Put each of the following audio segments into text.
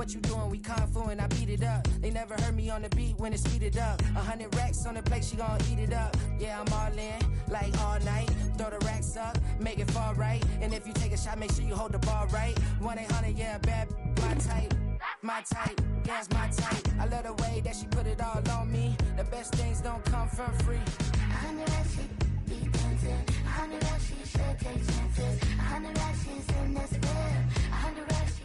what you doing, we kung fu and I beat it up. They never heard me on the beat when it's speeded up. 100 racks on the plate, she gon' eat it up. Yeah, I'm all in, like all night. Throw the racks up, make it fall right. And if you take a shot, make sure you hold the ball right. 1-800, yeah, bad, my type. My type, yeah, it's my type. I love the way that she put it all on me. The best things don't come for free. 100 racks, she be dancing. 100 racks, she should take chances. 100 racks, she's in this bed. 100 racks, she...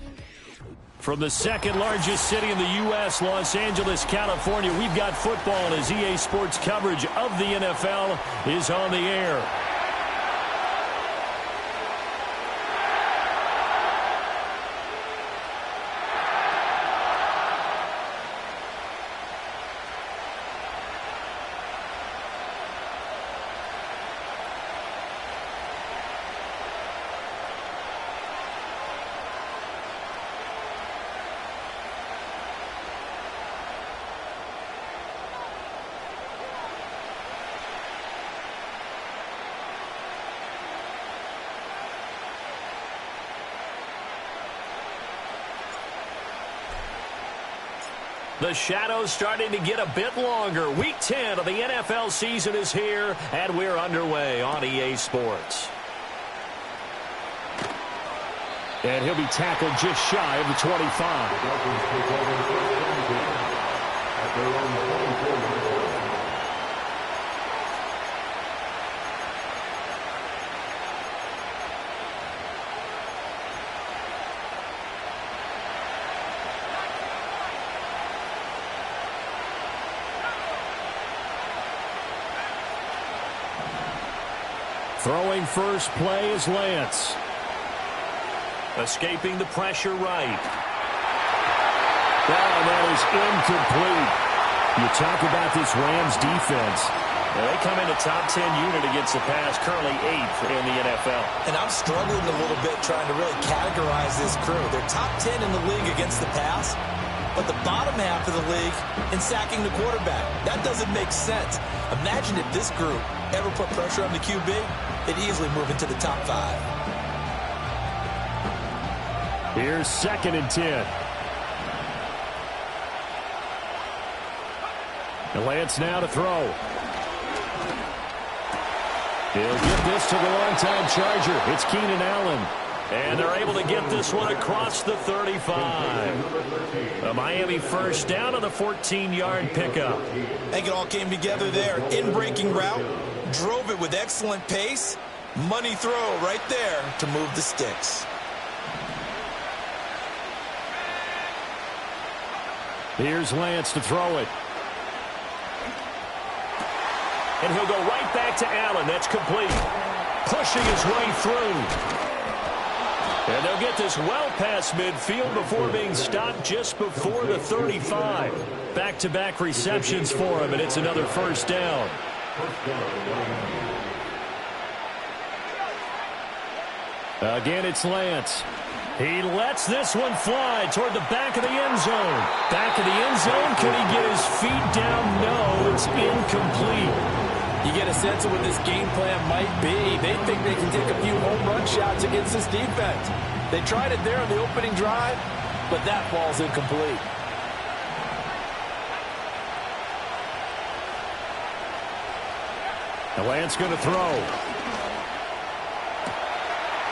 From the second largest city in the U.S., Los Angeles, California, we've got football as EA Sports coverage of the NFL is on the air. The shadow's starting to get a bit longer. Week 10 of the NFL season is here, and we're underway on EA Sports. And he'll be tackled just shy of the 25. Throwing first play is Lance. Escaping the pressure right. Oh, that is incomplete. You talk about this Rams defense. Now, they come in a top 10 unit against the pass, currently 8th in the NFL. And I'm struggling a little bit trying to really categorize this crew. They're top 10 in the league against the pass, but the bottom half of the league in sacking the quarterback. That doesn't make sense. Imagine if this group ever put pressure on the QB, they'd easily move into the top 5. Here's 2nd and 10. And Lance now to throw. He'll get this to the longtime Charger. It's Keenan Allen. And they're able to get this one across the 35. A Miami first down on the 14-yard pickup. I think it all came together there. In-breaking route, drove it with excellent pace. Money throw right there to move the sticks. Here's Lance to throw it. And he'll go right back to Allen. That's complete. Pushing his way through. And they'll get this well past midfield before being stopped just before the 35. Back-to-back receptions for him, and it's another first down. Again, it's Lance. He lets this one fly toward the back of the end zone. Back of the end zone. Can he get his feet down? No, it's incomplete. You get a sense of what this game plan might be. They think they can take a few home run shots against this defense. They tried it there on the opening drive, but that ball's incomplete. The Lance going to throw.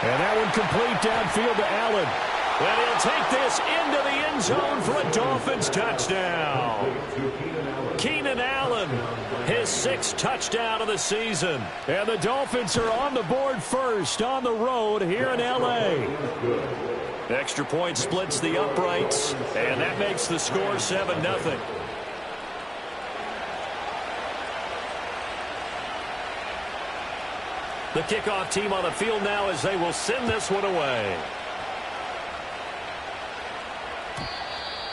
And that one complete downfield to Allen. And he'll take this into the end zone for a Dolphins touchdown. Keenan Allen, his 6th touchdown of the season. And the Dolphins are on the board first on the road here in L.A. Extra point splits the uprights, and that makes the score 7-0. The kickoff team on the field now as they will send this one away.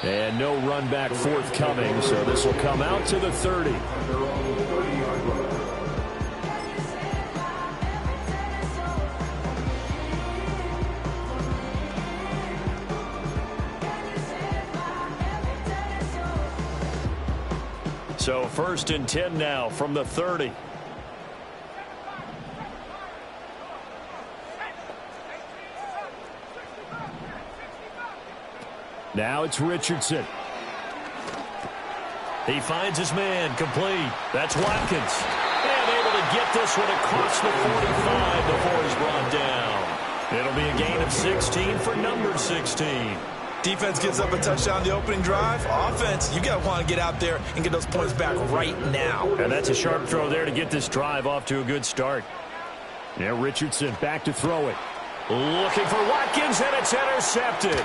And no run back forthcoming, so this will come out to the 30. So 1st and 10 now from the 30. Now it's Richardson. He finds his man, complete. That's Watkins. And able to get this one across the 45 before he's brought down. It'll be a gain of 16 for number 16. Defense gives up a touchdown the opening drive. Offense, you got to want to get out there and get those points back right now. And that's a sharp throw there to get this drive off to a good start. Now Richardson back to throw it. Looking for Watkins, and it's intercepted.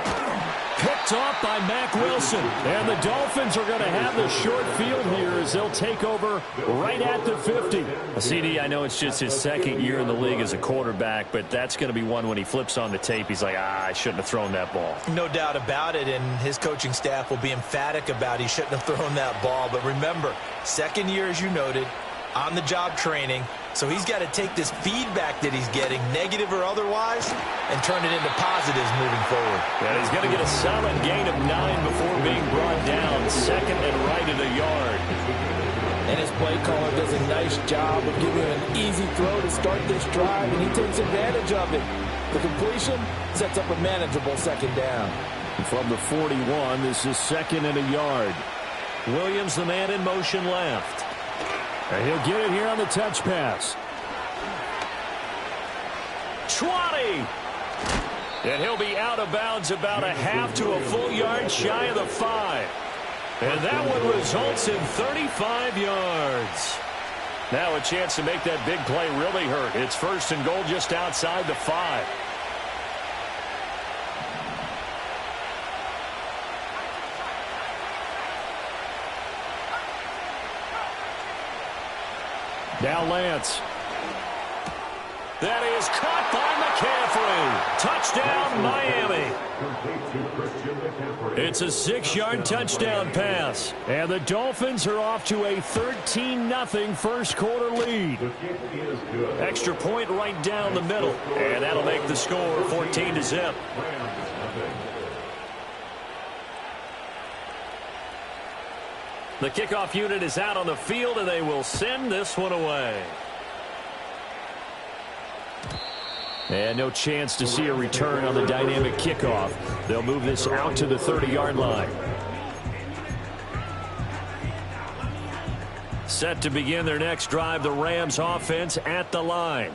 Picked off by Mack Wilson. And the Dolphins are going to have the short field here as they'll take over right at the 50. CD, I know it's just his second year in the league as a quarterback, but that's going to be one when he flips on the tape. He's like, I shouldn't have thrown that ball. No doubt about it, and his coaching staff will be emphatic about he shouldn't have thrown that ball. But remember, second year, as you noted, on-the-job training. So he's got to take this feedback that he's getting, negative or otherwise, and turn it into positives moving forward. Yeah, he's going to get a solid gain of 9 before being brought down, second and right at a yard. And his play caller does a nice job of giving him an easy throw to start this drive, and he takes advantage of it. The completion sets up a manageable second down. From the 41, this is second and a yard. Williams, the man in motion left. And he'll get it here on the touch pass. 20! And he'll be out of bounds about a half to a full yard shy of the 5. And that one results in 35 yards. Now a chance to make that big play really hurt. It's first and goal just outside the 5. Now Lance. That is caught by McCaffrey. Touchdown, Miami. It's a 6-yard touchdown pass. And the Dolphins are off to a 13-0 first quarter lead. Extra point right down the middle. And that'll make the score 14-0. The kickoff unit is out on the field, and they will send this one away. And no chance to see a return on the dynamic kickoff. They'll move this out to the 30-yard line. Set to begin their next drive, the Rams offense at the line.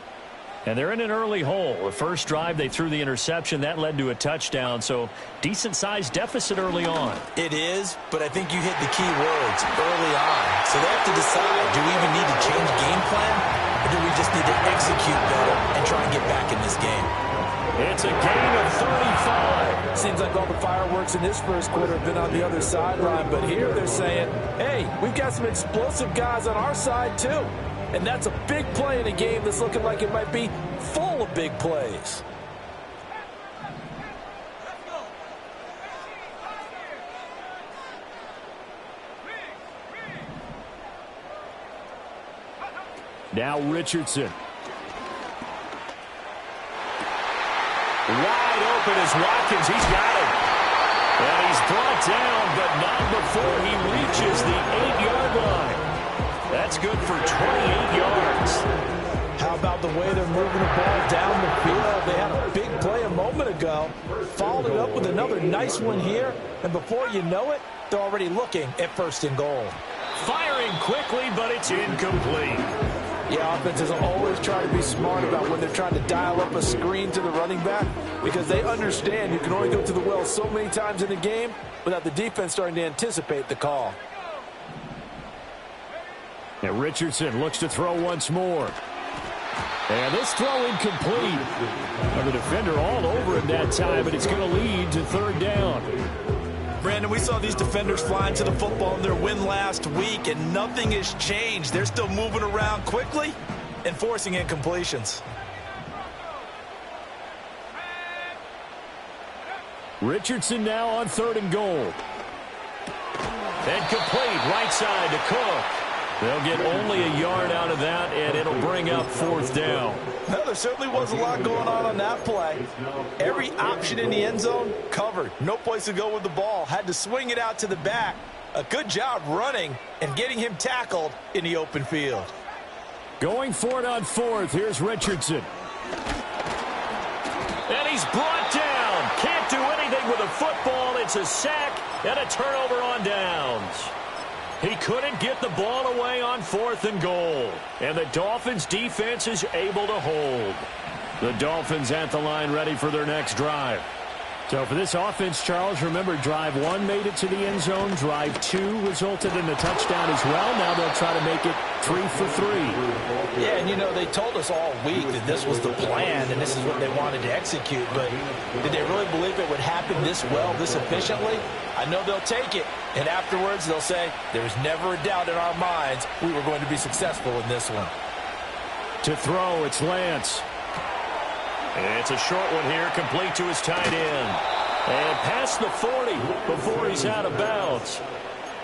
And they're in an early hole. The first drive, they threw the interception. That led to a touchdown, so decent-sized deficit early on. It is, but I think you hit the key words early on. So they have to decide, do we even need to change game plan, or do we just need to execute better and try and get back in this game? It's a gain of 35. Seems like all the fireworks in this first quarter have been on the other sideline, but here they're saying, hey, we've got some explosive guys on our side too. And that's a big play in a game that's looking like it might be full of big plays. Now Richardson. Wide open is Watkins. He's got it. And he's brought down, but not before he reaches the 8-yard line. That's good for 28 yards. How about the way they're moving the ball down the field? They had a big play a moment ago. Followed it up with another nice one here. And before you know it, they're already looking at first and goal. Firing quickly, but it's incomplete. Yeah, offenses always try to be smart about when they're trying to dial up a screen to the running back, because they understand you can only go to the well so many times in a game without the defense starting to anticipate the call. And Richardson looks to throw once more. And this throw incomplete. And the defender all over him that time, but it's going to lead to third down. Brandon, we saw these defenders flying to the football in their win last week, and nothing has changed. They're still moving around quickly and forcing incompletions. Richardson now on third and goal. And complete right side to Cook. They'll get only a yard out of that, and it'll bring up fourth down. Well, there certainly was a lot going on that play. Every option in the end zone covered. No place to go with the ball. Had to swing it out to the back. A good job running and getting him tackled in the open field. Going for it on fourth. Here's Richardson. And he's brought down. Can't do anything with a football. It's There's a sack and a turnover on downs. He couldn't get the ball away on 4th and goal. And the Dolphins' defense is able to hold. The Dolphins at the line ready for their next drive. So for this offense, Charles, remember, drive 1 made it to the end zone. Drive 2 resulted in a touchdown as well. Now they'll try to make it 3 for 3. Yeah, and they told us all week that this was the plan and this is what they wanted to execute. But did they really believe it would happen this well, this efficiently? I know they'll take it. And afterwards, they'll say, there's never a doubt in our minds we were going to be successful in this one. To throw, it's Lance. And it's a short one here, complete to his tight end. And past the 40 before he's out of bounds.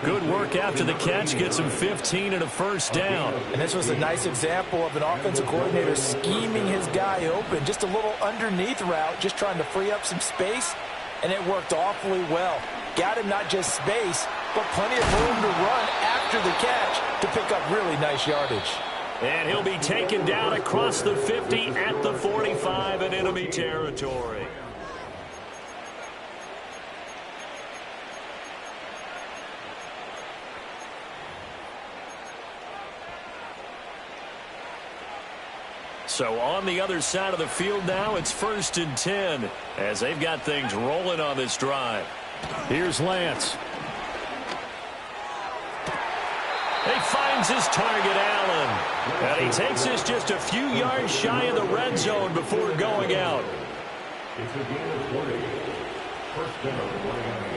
Good work after the catch, gets him 15 and a first down. And this was a nice example of an offensive coordinator scheming his guy open. Just a little underneath route, just trying to free up some space. And it worked awfully well. Got him not just space, but plenty of room to run after the catch to pick up really nice yardage. And he'll be taken down across the 50 at the 45 in enemy territory. So on the other side of the field now, it's 1st and 10 as they've got things rolling on this drive. Here's Lance. He finds his target, Allen. And he takes this just a few yards shy of the red zone before going out. It's a gain of 40. First down,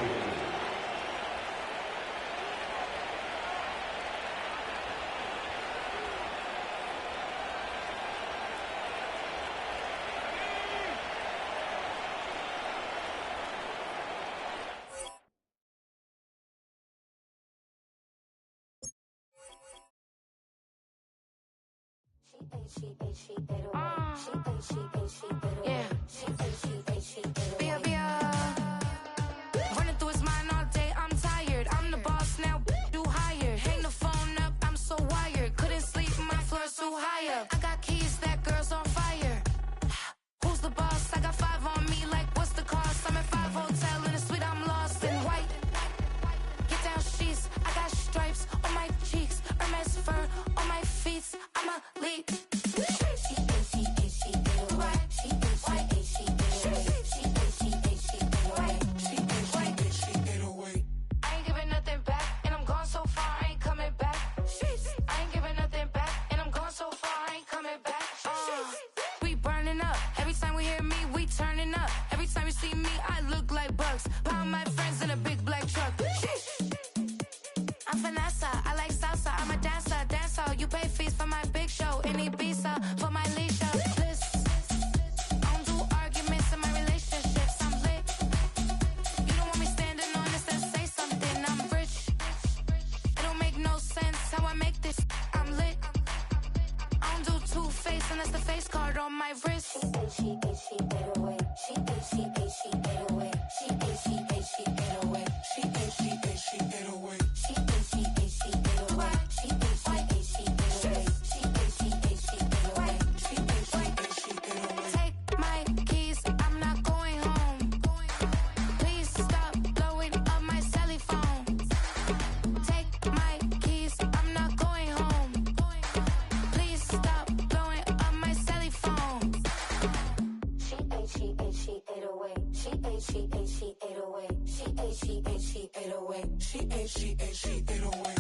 Running through his mind all day, I'm tired. I'm the boss now, do higher. Hang the phone up, I'm so wired. Couldn't sleep, my floor's too high up. I got keys, that girl's on fire. Who's the boss? I got 5 on me, like what's the cost? I'm at 5 hotel in a suite, I'm lost in white. Get down sheets, I got stripes on my cheeks. Hermes fur on my feet, I'm a leak. Pound my friends in a big black truck. I'm Vanessa, I like salsa. I'm a dancer, You pay fees for my big show. Any visa for my leisure. This, I don't do arguments in my relationships. I'm lit. You don't want me standing on this and say something. I'm rich. It don't make no sense how I make this. I'm lit. I don't do two-face unless the face card on my wrist. She get away. She get away. Take my keys, I'm not going home. Please stop blowing up my celly phone. Take my keys, I'm not going home. Please stop blowing up my celly phone. She ate away. She ate away. She ate away. She ate away.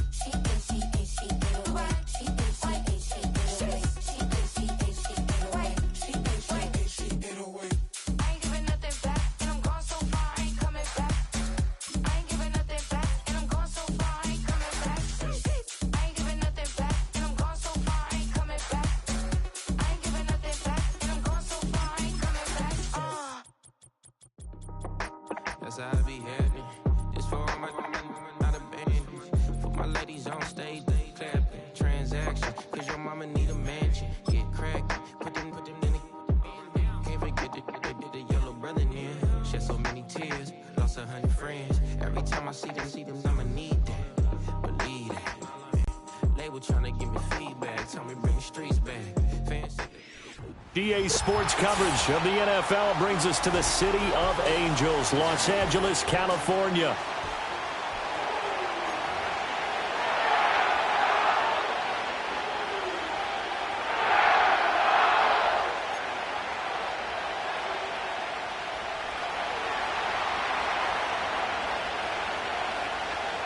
That's how I be happening. This for all my not abandoned. For my ladies on stage, they clapping. Transaction, cause your mama need a mansion. Get cracked, put them in the. Can't forget that they did the yellow brother in. Shed so many tears, lost 100 friends. Every time I see them, I'ma need that. Believe that. Label tryna give me feedback, tell me bring the streets back. Fans. EA Sports coverage of the NFL brings us to the City of Angels, Los Angeles, California.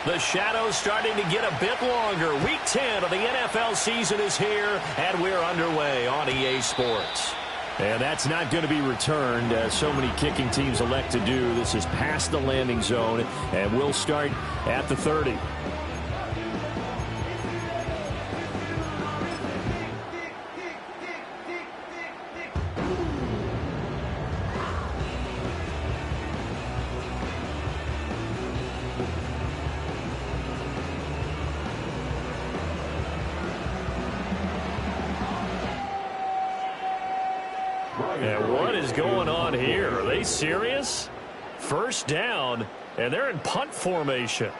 The shadow's starting to get a bit longer. Week 10 of the NFL season is here, and we're underway on EA Sports. And that's not going to be returned, as so many kicking teams elect to do. This is past the landing zone, and we'll start at the 30. And what is going on here? Are they serious? First down, and they're in punt formation.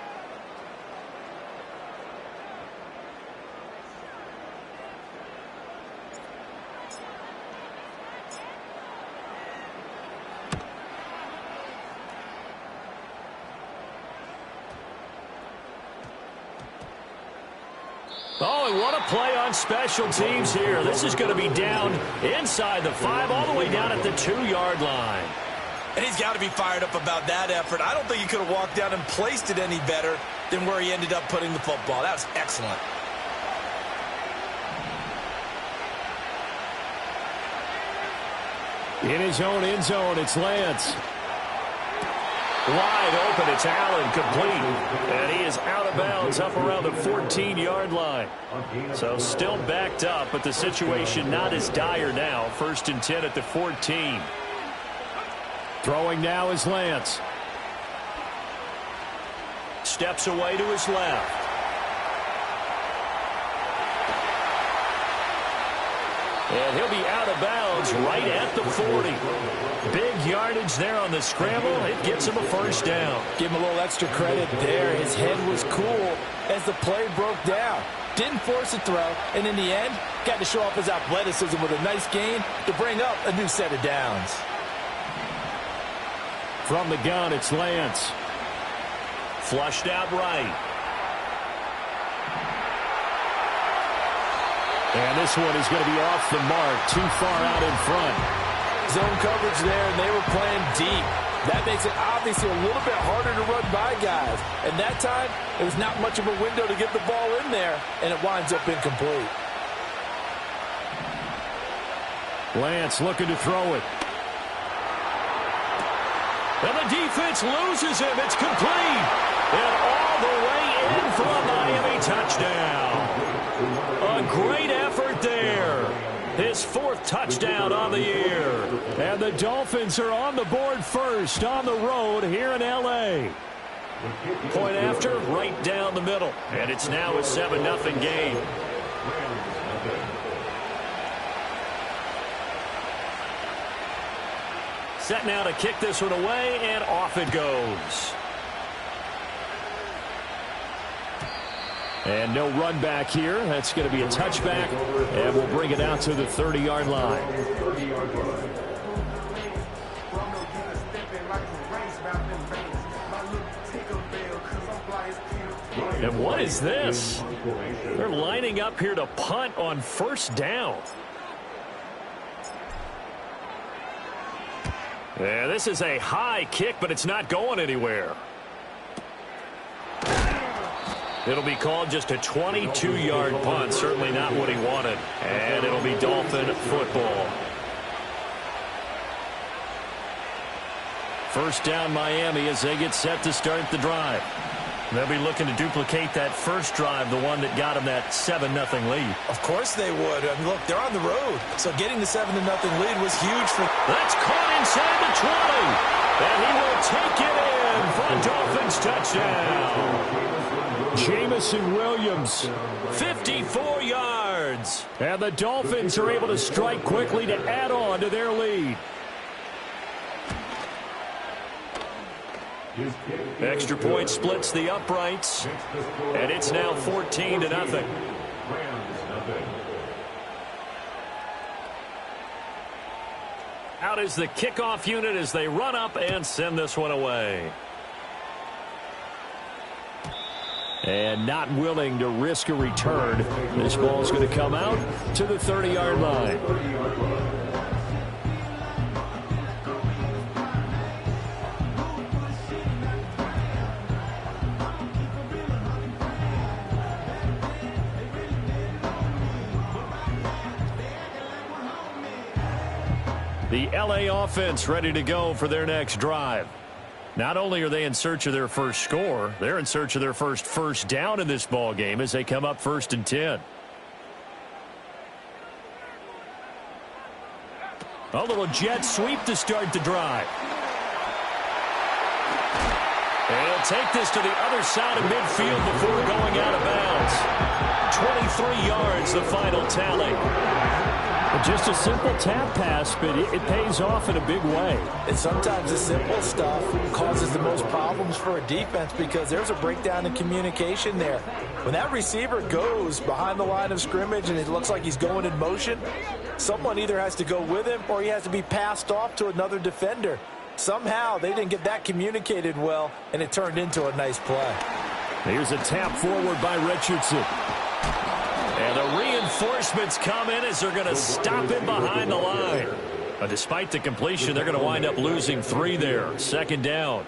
Oh, and what a play on special teams here. This is going to be down inside the 5, all the way down at the 2-yard line. And he's got to be fired up about that effort. I don't think he could have walked down and placed it any better than where he ended up putting the football. That was excellent. In his own end zone, it's Lance. Wide open, it's Allen, complete. And he is out of bounds up around the 14-yard line. So still backed up, but the situation not as dire now. 1st and 10 at the 14. Throwing now is Lance. Steps away to his left. And he'll be out of bounds right at the 40. Big yardage there on the scramble. It gets him a first down. Give him a little extra credit there. His head was cool as the play broke down. Didn't force a throw, and in the end, got to show off his athleticism with a nice gain to bring up a new set of downs. From the gun, it's Lance. Flushed out right. And this one is going to be off the mark, too far out in front. Zone coverage there, and they were playing deep. That makes it obviously a little bit harder to run by guys. And that time, it was not much of a window to get the ball in there, and it winds up incomplete. Lance looking to throw it. And the defense loses him. It's complete. And all the way in for a Miami touchdown. A great effort there. His 4th touchdown on the year. And the Dolphins are on the board first on the road here in L.A. Point after, right down the middle. And it's now a 7-0 game. Set now to kick this one away, and off it goes. And no run back here. That's going to be a touchback, and we'll bring it out to the 30-yard line. And what is this? They're lining up here to punt on 1st down. Yeah, this is a high kick, but it's not going anywhere. It'll be called just a 22-yard punt. Certainly not what he wanted. And it'll be Dolphin football. 1st down Miami as they get set to start the drive. They'll be looking to duplicate that first drive, the one that got them that 7-0 lead. Of course they would. I mean, look, they're on the road. So getting the 7-0 lead was huge for... That's caught inside the 20. And he will take it in for a Dolphins touchdown. Jamison Williams, 54 yards. And the Dolphins are able to strike quickly to add on to their lead. Extra point splits the uprights, and it's now 14-0. Out is the kickoff unit as they run up and send this one away. And not willing to risk a return. This ball's going to come out to the 30-yard line. The LA offense ready to go for their next drive. Not only are they in search of their first score, they're in search of their first down in this ball game as they come up 1st and 10. A little jet sweep to start the drive. And he'll take this to the other side of midfield before going out of bounds. 23 yards, the final tally. Just a simple tap pass, but it pays off in a big way. And sometimes the simple stuff causes the most problems for a defense because there's a breakdown in communication there. When that receiver goes behind the line of scrimmage and it looks like he's going in motion, someone either has to go with him or he has to be passed off to another defender. Somehow they didn't get that communicated well, and it turned into a nice play. Here's a tap forward by Richardson. And the reinforcements come in as they're going to stop him behind the line. But despite the completion, they're going to wind up losing 3 there. 2nd down.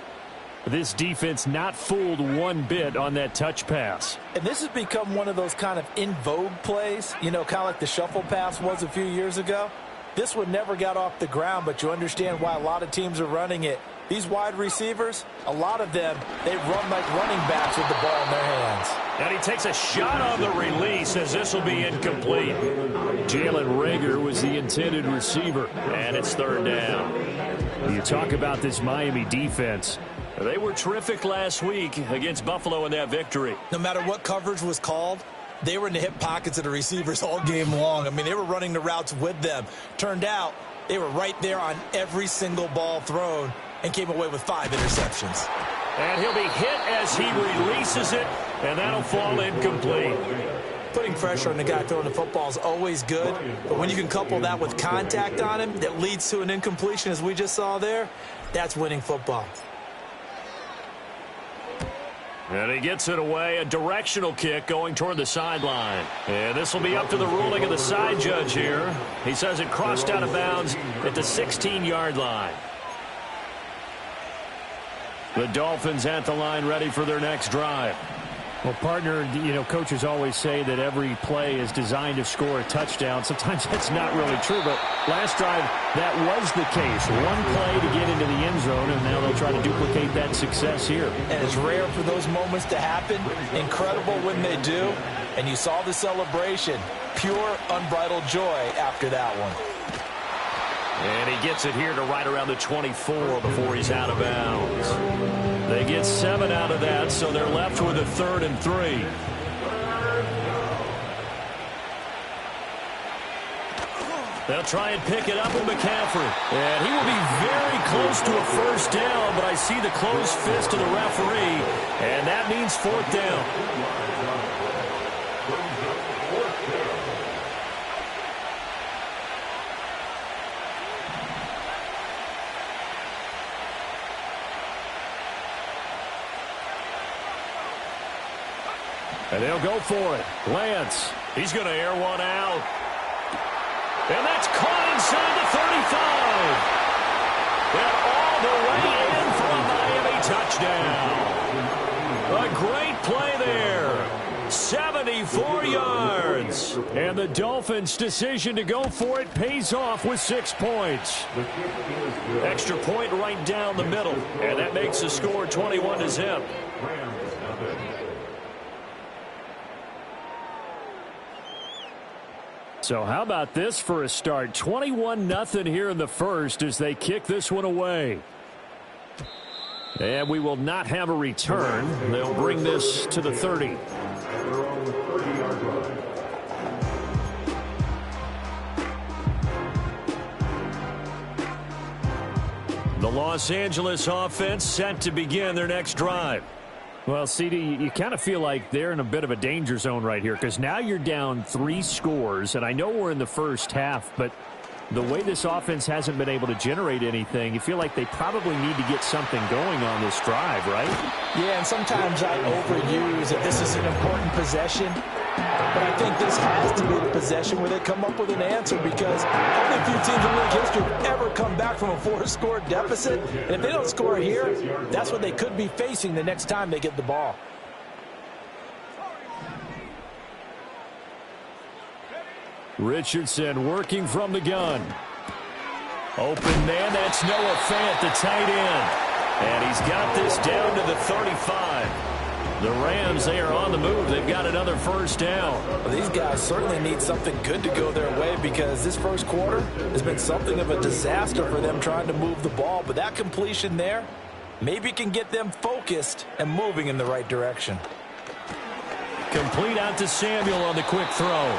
This defense not fooled one bit on that touch pass. And this has become one of those kind of in vogue plays, you know, kind of like the shuffle pass was a few years ago. This one never got off the ground, but you understand why a lot of teams are running it. These wide receivers, a lot of them, they run like running backs with the ball in their hands. And he takes a shot on the release as this will be incomplete. Jalen Reagor was the intended receiver, and it's 3rd down. You talk about this Miami defense. They were terrific last week against Buffalo in that victory. No matter what coverage was called, they were in the hip pockets of the receivers all game long. I mean, they were running the routes with them. Turned out they were right there on every single ball thrown and came away with 5 interceptions. And he'll be hit as he releases it, and that'll fall incomplete. Putting pressure on the guy throwing the football is always good, but when you can couple that with contact on him that leads to an incompletion, as we just saw there, that's winning football. And he gets it away, a directional kick going toward the sideline. And this will be up to the ruling of the side judge here. He says it crossed out of bounds at the 16-yard line. The Dolphins at the line ready for their next drive. Well, partner, you know, coaches always say that every play is designed to score a touchdown. Sometimes that's not really true, but last drive, that was the case. One play to get into the end zone, and now they'll try to duplicate that success here. And it's rare for those moments to happen. Incredible when they do. And you saw the celebration. Pure, unbridled joy after that one. And he gets it here to right around the 24 before he's out of bounds. They get 7 out of that, so they're left with a 3rd and 3. They'll try and pick it up with McCaffrey. And he will be very close to a 1st down, but I see the closed fist of the referee, and that means 4th down. And they'll go for it. Lance, he's going to air one out. And that's caught inside the 35. And all the way in for a Miami touchdown. A great play there. 74 yards. And the Dolphins' decision to go for it pays off with 6 points. Extra point right down the middle. And that makes the score 21-0. So how about this for a start? 21-0 here in the first as they kick this one away. And we will not have a return. They'll bring this to the 30. The Los Angeles offense set to begin their next drive. Well, CD, you kind of feel like they're in a bit of a danger zone right here because now you're down 3 scores, and I know we're in the first half, but the way this offense hasn't been able to generate anything, you feel like they probably need to get something going on this drive, right? Yeah, and sometimes I overuse that this is an important possession. But I think this has to be the possession where they come up with an answer, because only a few teams in league history have ever come back from a 4-score deficit. And if they don't score here, that's what they could be facing the next time they get the ball. Richardson working from the gun. Open man, that's Noah Fant, the tight end. And he's got this down to the 35. The Rams, they are on the move. They've got another first down. Well, these guys certainly need something good to go their way, because this first quarter has been something of a disaster for them trying to move the ball. But that completion there maybe can get them focused and moving in the right direction. Complete out to Samuel on the quick throw.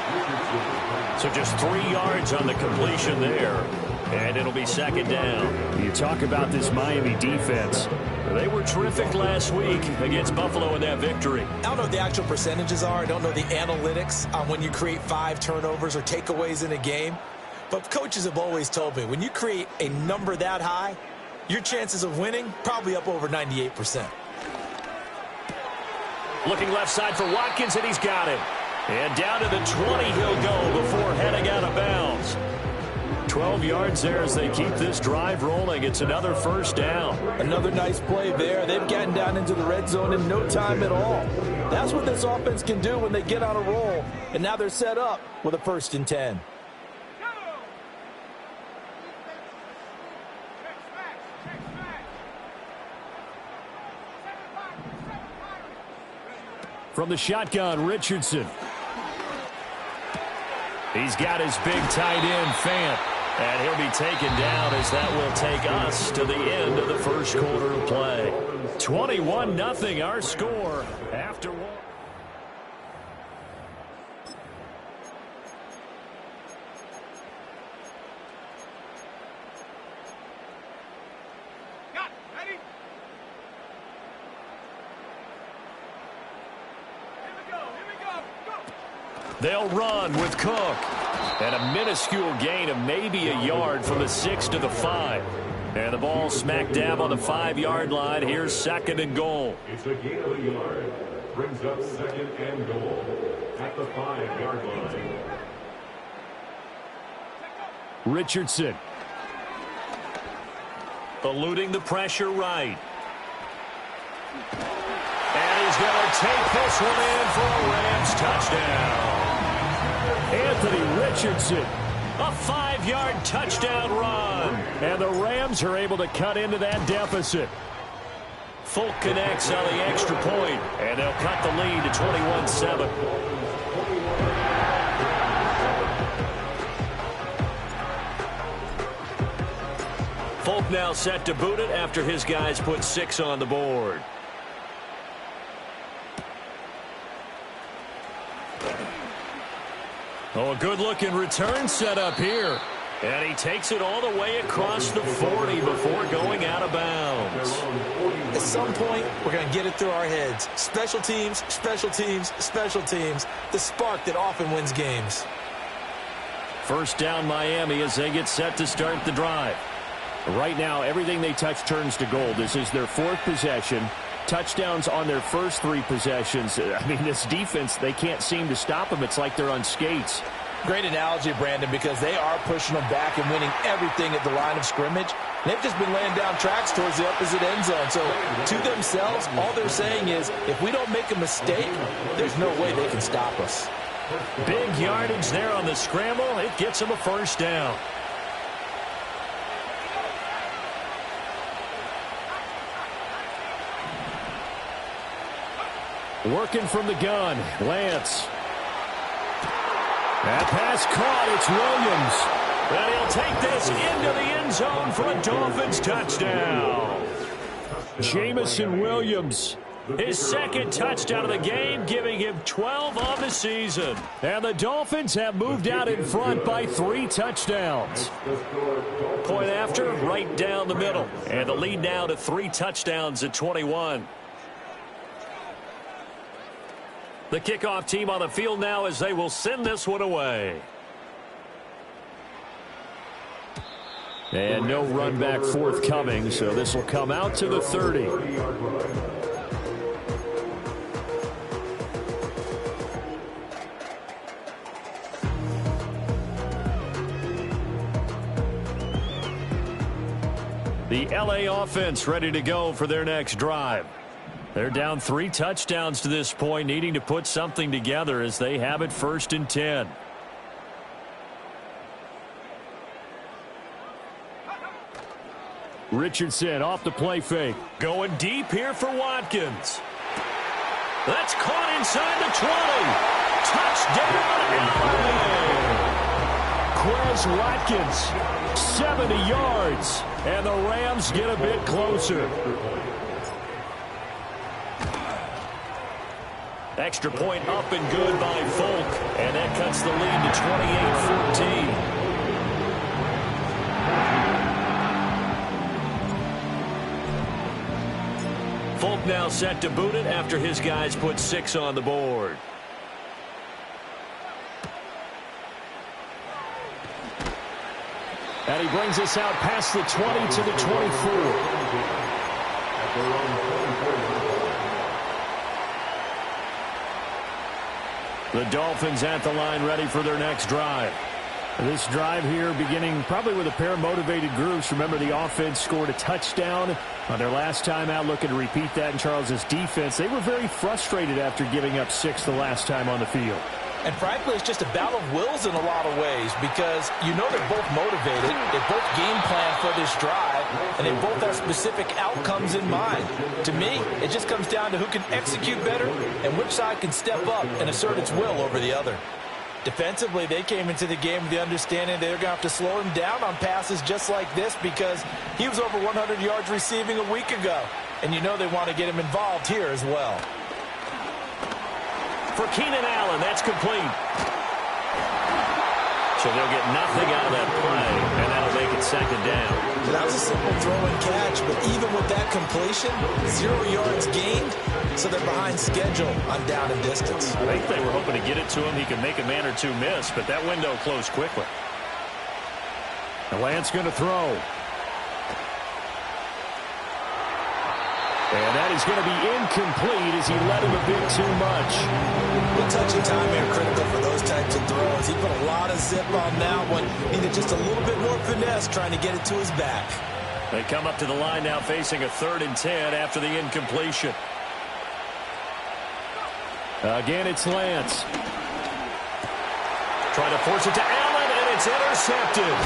So just 3 yards on the completion there. And it'll be second down. You talk about this Miami defense. They were terrific last week against Buffalo in that victory. I don't know what the actual percentages are. I don't know the analytics on when you create 5 turnovers or takeaways in a game. But coaches have always told me, when you create a number that high, your chances of winning probably up over 98%. Looking left side for Watkins, and he's got it. And down to the 20 he'll go before heading out of bounds. 12 yards there as they keep this drive rolling. It's another first down. Another nice play there. They've gotten down into the red zone in no time at all. That's what this offense can do when they get on a roll. And now they're set up with a 1st and 10. From the shotgun, Richardson. He's got his big tight end, Fant. And he'll be taken down as that will take us to the end of the first quarter of play. 21-0 our score after one. They'll run with Cook. And a minuscule gain of maybe a yard from the 6 to the 5. And the ball smack dab on the 5-yard line. Here's 2nd and goal. It's a gain of a yard. Brings up 2nd and goal at the 5-yard line. Richardson. Eluding the pressure right. And he's going to take this one in for a Rams touchdown. Anthony Richardson. A 5-yard touchdown run. And the Rams are able to cut into that deficit. Folk connects on the extra point, and they'll cut the lead to 21-7. Folk now set to boot it after his guys put 6 on the board. Oh, a good-looking return set up here. And he takes it all the way across the 40 before going out of bounds. At some point, we're going to get it through our heads. Special teams, special teams, special teams. The spark that often wins games. First down Miami as they get set to start the drive. Right now, everything they touch turns to gold. This is their 4th possession. Touchdowns on their first 3 possessions. I mean, this defense, they can't seem to stop them. It's like they're on skates. Great analogy, Brandon, because they are pushing them back and winning everything at the line of scrimmage. They've just been laying down tracks towards the opposite end zone. So to themselves, all they're saying is, if we don't make a mistake, there's no way they can stop us. Big yardage there on the scramble. It gets them a first down. Working from the gun, Lance. That pass caught, it's Williams. And he'll take this into the end zone for a Dolphins touchdown. Jamison Williams. His 2nd touchdown of the game, giving him 12 on the season. And the Dolphins have moved out in front by 3 touchdowns. Point after, right down the middle. And the lead now to 3 touchdowns at 21. The kickoff team on the field now as they will send this one away. And no run back forthcoming, so this will come out to the 30. The LA offense ready to go for their next drive. They're down 3 touchdowns to this point, needing to put something together as they have it 1st and 10. Richardson off the play fake. Going deep here for Watkins. That's caught inside the 20. Touchdown, LA! Quez Watkins, 70 yards, and the Rams get a bit closer. Extra point up and good by Folk, and that cuts the lead to 28-14. Folk now set to boot it after his guys put 6 on the board. And he brings us out past the 20 to the 24. The Dolphins at the line ready for their next drive. This drive here beginning probably with a pair of motivated groups. Remember, the offense scored a touchdown on their last time out, looking to repeat that in Charles's defense. They were very frustrated after giving up 6 the last time on the field. And frankly, it's just a battle of wills in a lot of ways because you know they're both motivated. They both game plan for this drive, and they both have specific outcomes in mind. To me, it just comes down to who can execute better and which side can step up and assert its will over the other. Defensively, they came into the game with the understanding they're going to have to slow him down on passes just like this because he was over 100 yards receiving a week ago. And you know they want to get him involved here as well. For Keenan Allen, that's complete. So they'll get nothing out of that play, and that'll make it 2nd down. That was a simple throw and catch, but even with that completion, 0 yards gained, so they're behind schedule on down and distance. I think they were hoping to get it to him. He could make a man or two miss, but that window closed quickly. The Lance going to throw. And that is going to be incomplete as he led him a bit too much. The touching time here critical for those types of throws. He put a lot of zip on that one. Needed just a little bit more finesse trying to get it to his back. They come up to the line now facing a 3rd and 10 after the incompletion. Again, it's Lance. Trying to force it to Allen, and it's intercepted.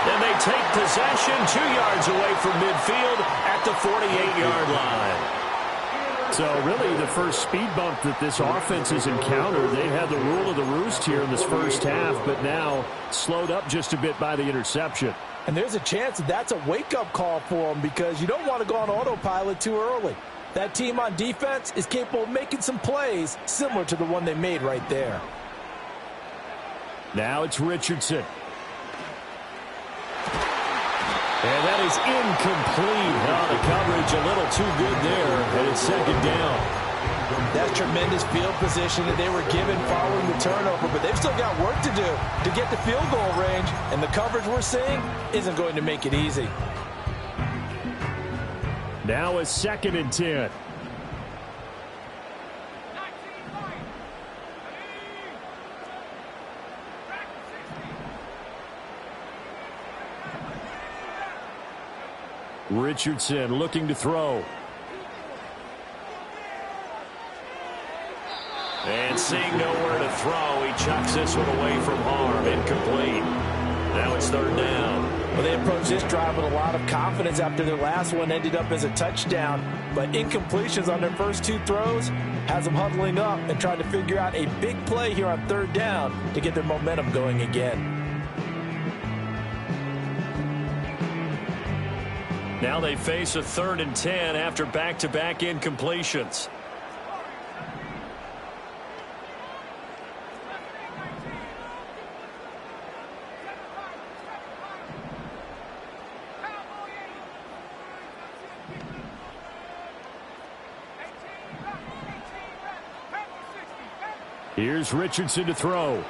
And they take possession 2 yards away from midfield at the 48-yard line. So really the first speed bump that this offense has encountered. They had the rule of the roost here in this first half, but now slowed up just a bit by the interception. And there's a chance that that's a wake-up call for them because you don't want to go on autopilot too early. That team on defense is capable of making some plays similar to the one they made right there. Now it's Richardson. And that is incomplete. Oh, the coverage a little too good there, and it's 2nd down. That's tremendous field position that they were given following the turnover, but they've still got work to do to get the field goal range, and the coverage we're seeing isn't going to make it easy. Now a 2nd and 10. Richardson looking to throw. And seeing nowhere to throw, he chucks this one away from harm. Incomplete. Now it's 3rd down. Well, they approached this drive with a lot of confidence after their last one ended up as a touchdown. But incompletions on their first 2 throws has them huddling up and trying to figure out a big play here on 3rd down to get their momentum going again. Now they face a 3rd and 10 after back-to-back incompletions. Here's Richardson to throw.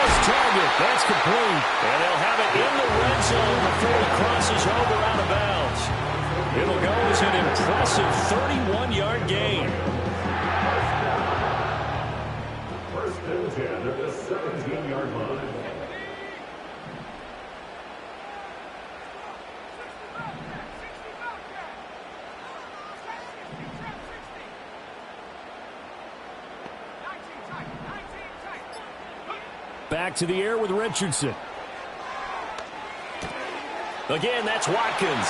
close target. That's complete. And they'll have it in the red zone before it crosses over out of bounds. It'll go as an impressive 31-yard gain. First and 10 at the 17-yard line. Back to the air with Richardson. Again, that's Watkins.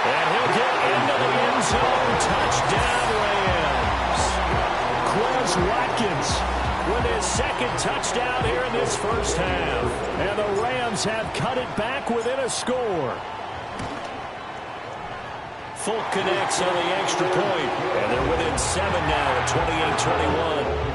And he'll get into the end zone. Touchdown, Rams. Quez Watkins with his second touchdown here in this first half. And the Rams have cut it back within a score. Folk connects on the extra point. And they're within 7 now at 28-21.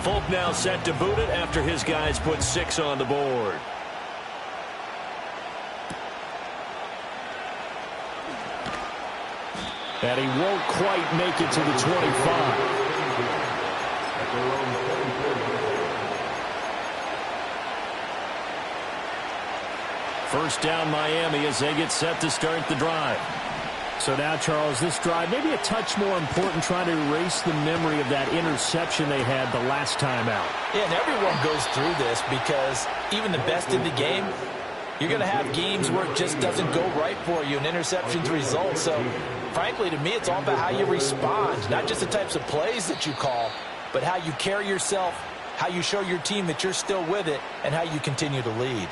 Folk now set to boot it after his guys put 6 on the board. And he won't quite make it to the 25. First down Miami as they get set to start the drive. So now, Charles, this drive maybe a touch more important, trying to erase the memory of that interception they had the last time out. Yeah, and everyone goes through this because even the best in the game, you're going to have games where it just doesn't go right for you and interceptions result. So, frankly, to me, it's all about how you respond, not just the types of plays that you call, but how you carry yourself, how you show your team that you're still with it, and how you continue to lead.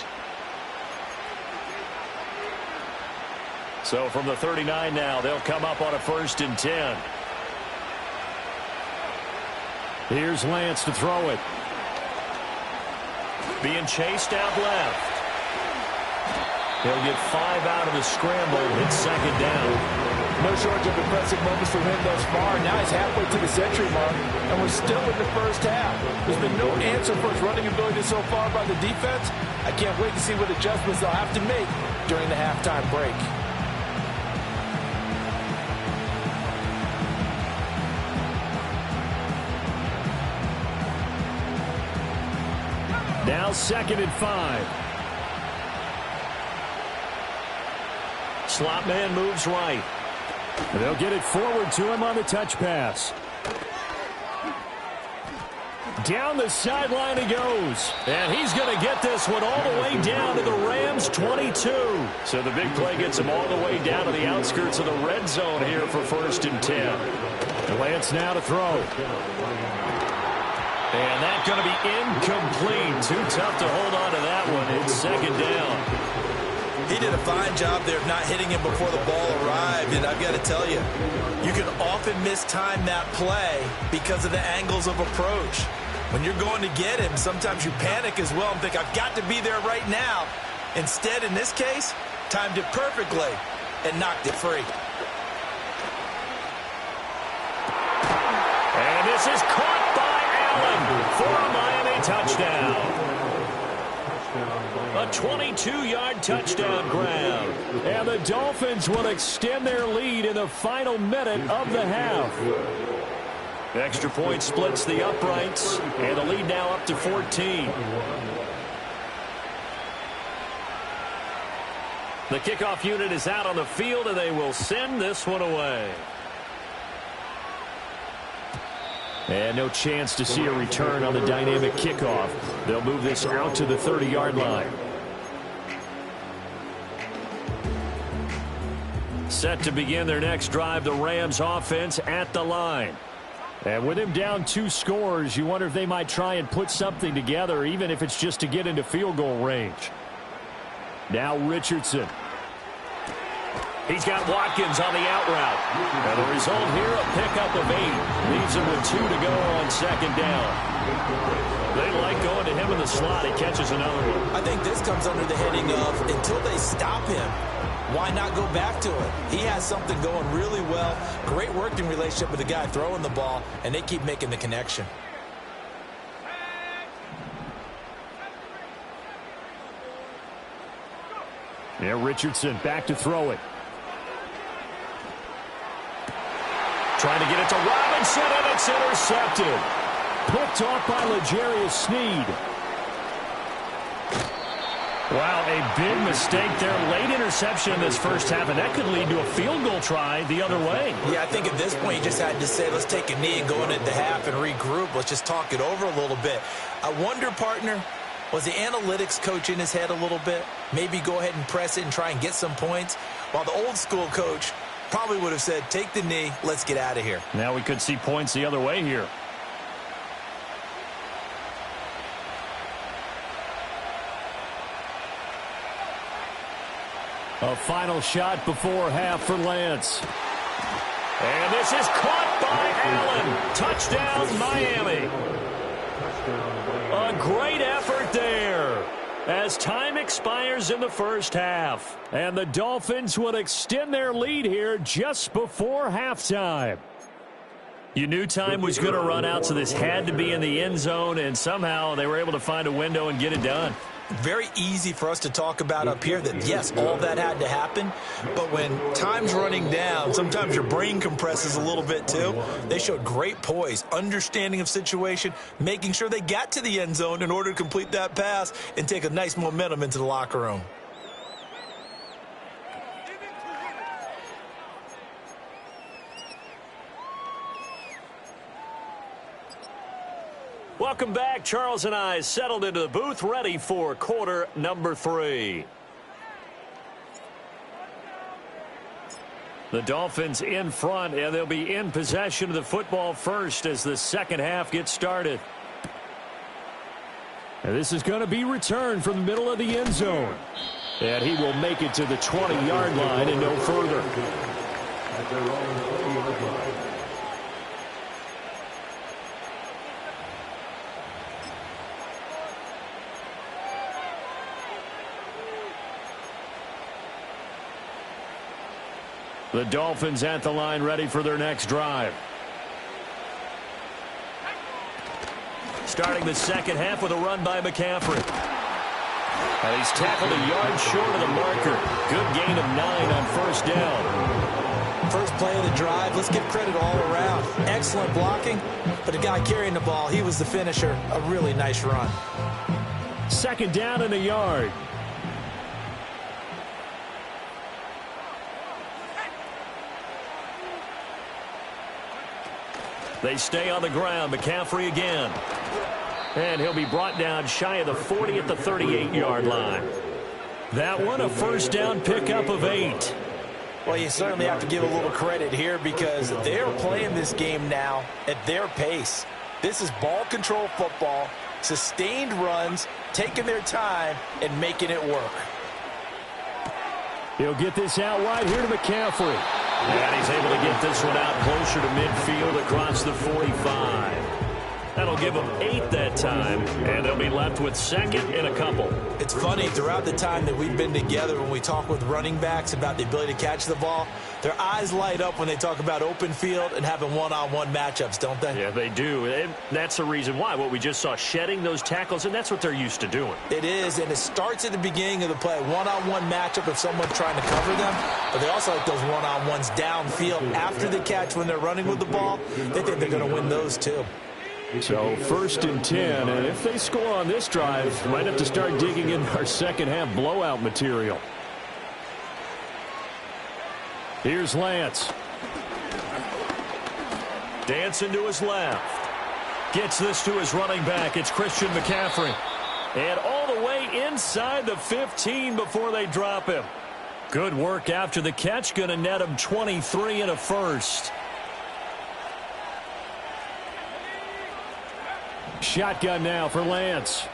So from the 39 now, they'll come up on a 1st and 10. Here's Lance to throw it. Being chased out left. He'll get 5 out of the scramble. It's 2nd down. No shortage of impressive moments from him thus far. Now he's halfway to the century mark, and we're still in the first half. There's been no answer for his running ability so far by the defense. I can't wait to see what adjustments they'll have to make during the halftime break. Now 2nd and 5. Slot man moves right. They'll get it forward to him on the touch pass. Down the sideline he goes. And he's going to get this one all the way down to the Rams' 22. So the big play gets him all the way down to the outskirts of the red zone here for 1st and 10. Lance now to throw. And that's going to be incomplete. Too tough to hold on to that one. It's 2nd down. He did a fine job there of not hitting him before the ball arrived, and I've got to tell you, you can often mistime that play because of the angles of approach. When you're going to get him, sometimes you panic as well and think, I've got to be there right now. Instead, in this case, timed it perfectly and knocked it free. And this is caught by Allen for a Miami touchdown. A 22-yard touchdown grab. And the Dolphins will extend their lead in the final minute of the half. Extra point splits the uprights, and the lead now up to 14. The kickoff unit is out on the field, and they will send this one away. And no chance to see a return on the dynamic kickoff. They'll move this out to the 30-yard line. Set to begin their next drive, the Rams offense at the line. And with him down 2 scores, you wonder if they might try and put something together, even if it's just to get into field goal range. Now Richardson. He's got Watkins on the out route. And the result here, a pickup of 8. Leaves him with 2 to go on 2nd down. They like going to him in the slot. He catches another one. I think this comes under the heading of until they stop him, why not go back to it? He has something going really well. Great working relationship with the guy throwing the ball, and they keep making the connection. Yeah, Richardson back to throw it. Trying to get it to Robinson, and it's intercepted. Picked off by L'Jarius Sneed. Wow, a big mistake there. Late interception in this first half, and that could lead to a field goal try the other way. Yeah, I think at this point you just had to say, let's take a knee and go into the half and regroup. Let's just talk it over a little bit. I wonder, partner, was the analytics coach in his head a little bit? Maybe go ahead and press it and try and get some points, while the old school coach probably would have said, take the knee, let's get out of here. Now we could see points the other way here. A final shot before half for Lance. And this is caught by Allen. Touchdown, Miami. A great effort there as time expires in the first half. And the Dolphins will extend their lead here just before halftime. You knew time was going to run out, so this had to be in the end zone, and somehow they were able to find a window and get it done. Very easy for us to talk about up here that, yes, all that had to happen. But when time's running down, sometimes your brain compresses a little bit too. They showed great poise, understanding of situation, making sure they got to the end zone in order to complete that pass and take a nice momentum into the locker room. Welcome back. Charles and I settled into the booth, ready for quarter number 3. The Dolphins in front, and they'll be in possession of the football first as the second half gets started. And this is going to be returned from the middle of the end zone. And he will make it to the 20-yard line and no further. The Dolphins at the line, ready for their next drive. Starting the second half with a run by McCaffrey. And he's tackled a yard short of the marker. Good gain of 9 on first down. First play of the drive, let's give credit all around. Excellent blocking, but the guy carrying the ball, he was the finisher. A really nice run. Second down and a yard. They stay on the ground. McCaffrey again. And he'll be brought down shy of the 40 at the 38-yard line. That one a first down pickup of 8. Well, you certainly have to give a little credit here because they're playing this game now at their pace. This is ball control football, sustained runs, taking their time, and making it work. He'll get this out wide here to McCaffrey. And he's able to get this one out closer to midfield across the 45. That'll give them 8 that time, and they'll be left with second and a couple. It's funny, throughout the time that we've been together, when we talk with running backs about the ability to catch the ball, their eyes light up when they talk about open field and having one-on-one matchups, don't they? Yeah, they do. And that's the reason why. What we just saw, shedding those tackles, and that's what they're used to doing. It is, and it starts at the beginning of the play. One-on-one matchup if someone's trying to cover them, but they also like those one-on-ones downfield after the catch when they're running with the ball. They think they're going to win those too. So first and 10, and if they score on this drive, might have to start digging in our second half blowout material. Here's Lance. Dancing to his left. Gets this to his running back. It's Christian McCaffrey. And all the way inside the 15 before they drop him. Good work after the catch. Going to net him 23 and a first. Shotgun now for Lance.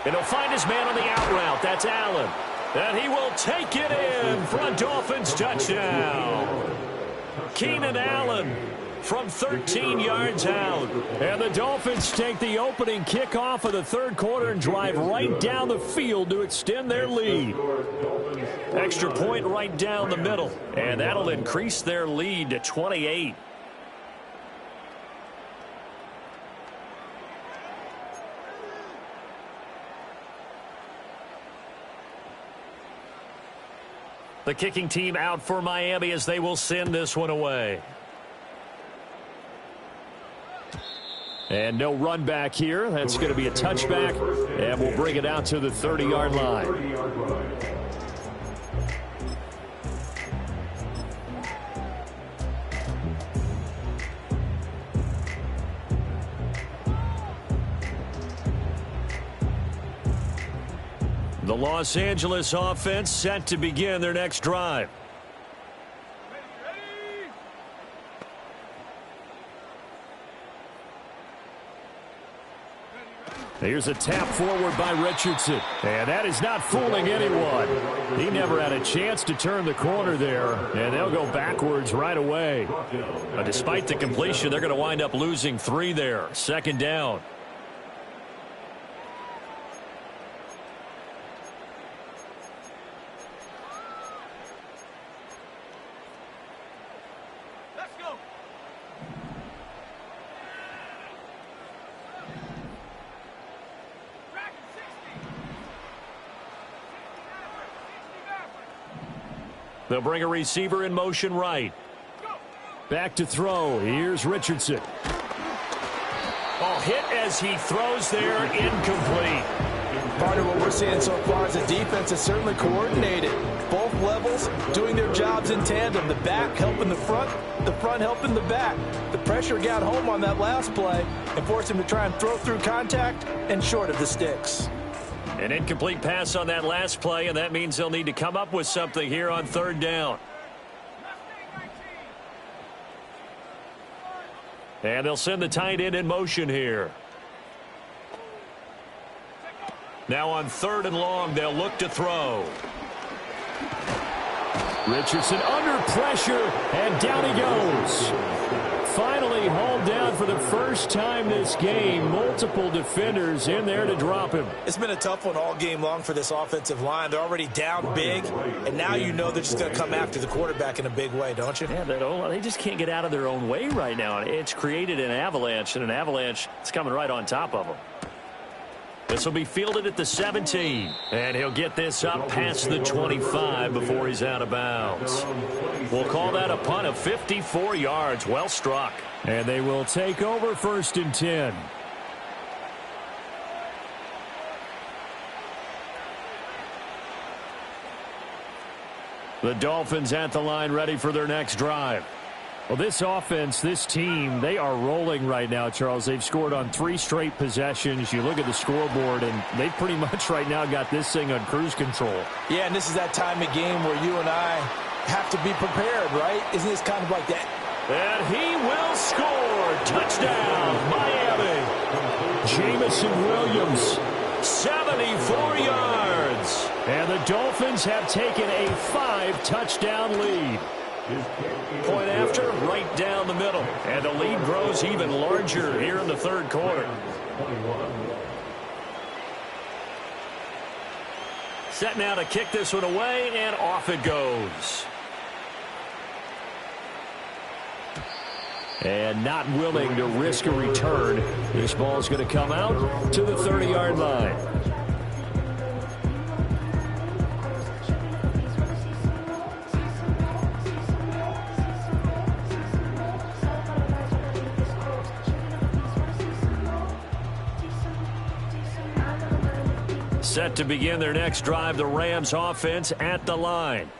And he'll find his man on the out route. That's Allen. And he will take it in for a Dolphins touchdown. Keenan Allen from 13 yards out. And the Dolphins take the opening kickoff of the third quarter and drive right down the field to extend their lead. Extra point right down the middle. And that'll increase their lead to 28. The kicking team out for Miami as they will send this one away. And no run back here. That's going to be a touchback, and we'll bring it out to the 30-yard line. The Los Angeles offense set to begin their next drive. Here's a tap forward by Richardson. And that is not fooling anyone. He never had a chance to turn the corner there. And they'll go backwards right away. But despite the completion, they're going to wind up losing 3 there. Second down. They'll bring a receiver in motion right. Back to throw. Here's Richardson. Oh, hit as he throws there, incomplete. Part of what we're seeing so far is the defense is certainly coordinated. Both levels doing their jobs in tandem. The back helping the front helping the back. The pressure got home on that last play and forced him to try and throw through contact and short of the sticks. An incomplete pass on that last play, and that means they'll need to come up with something here on third down. And they'll send the tight end in motion here. Now on third and long, they'll look to throw. Richardson under pressure, and down he goes. Finally hauled down for the first time this game. Multiple defenders in there to drop him. It's been a tough one all game long for this offensive line. They're already down big, and now you know they're just going to come after the quarterback in a big way, don't you? Yeah, they just can't get out of their own way right now. It's created an avalanche, and an avalanche is coming right on top of them. This will be fielded at the 17, and he'll get this up past the 25 before he's out of bounds. We'll call that a punt of 54 yards. Well struck. And they will take over 1st and 10. The Dolphins at the line, ready for their next drive. Well, this offense, this team, they are rolling right now, Charles. They've scored on 3 straight possessions. You look at the scoreboard, and they've pretty much right now got this thing on cruise control. Yeah, and this is that time of game where you and I have to be prepared, right? Isn't this kind of like that? And he will score. Touchdown, Miami. Jamison Williams, 74 yards. And the Dolphins have taken a 5-touchdown lead. Point after, right down the middle. And the lead grows even larger here in the third quarter. Set now to kick this one away, and off it goes. And not willing to risk a return. This ball's going to come out to the 30-yard line. Set to begin their next drive, the Rams offense at the line.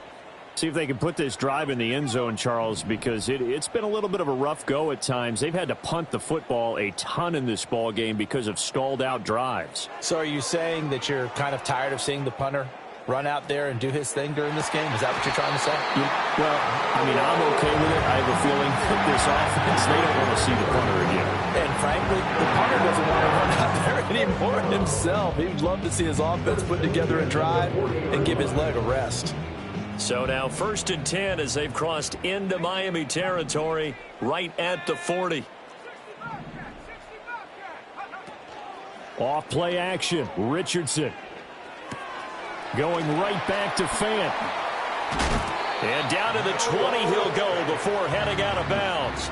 See if they can put this drive in the end zone, Charles, because it's been a little bit of a rough go at times. They've had to punt the football a ton in this ball game because of stalled out drives. So are you saying that you're kind of tired of seeing the punter run out there and do his thing during this game? Is that what you're trying to say? Well, I mean, I'm okay with it. I have a feeling that this offense, they don't want to see the punter again. And frankly, the punter doesn't want to run out there anymore himself. He would love to see his offense put together a drive and give his leg a rest. So now 1st and 10 as they've crossed into Miami territory right at the 40. Off play action. Richardson. Going right back to Fant. And down to the 20 he'll go before heading out of bounds.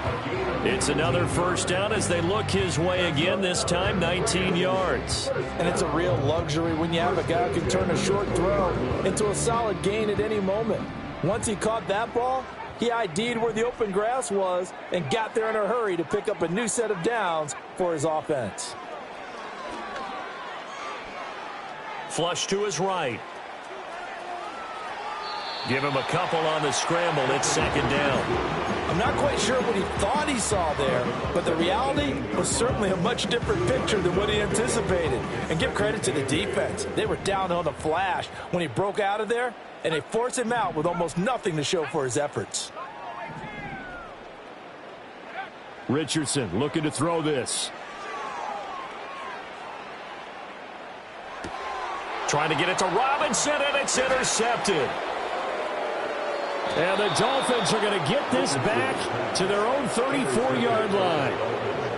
It's another first down as they look his way again, this time 19 yards. And it's a real luxury when you have a guy who can turn a short throw into a solid gain at any moment. Once he caught that ball, he ID'd where the open grass was and got there in a hurry to pick up a new set of downs for his offense. Flush to his right. Give him a couple on the scramble. It's second down. I'm not quite sure what he thought he saw there, but the reality was certainly a much different picture than what he anticipated. And give credit to the defense. They were down on the flash when he broke out of there, and they forced him out with almost nothing to show for his efforts. Richardson looking to throw this. Trying to get it to Robinson, and it's intercepted. And the Dolphins are going to get this back to their own 34-yard line.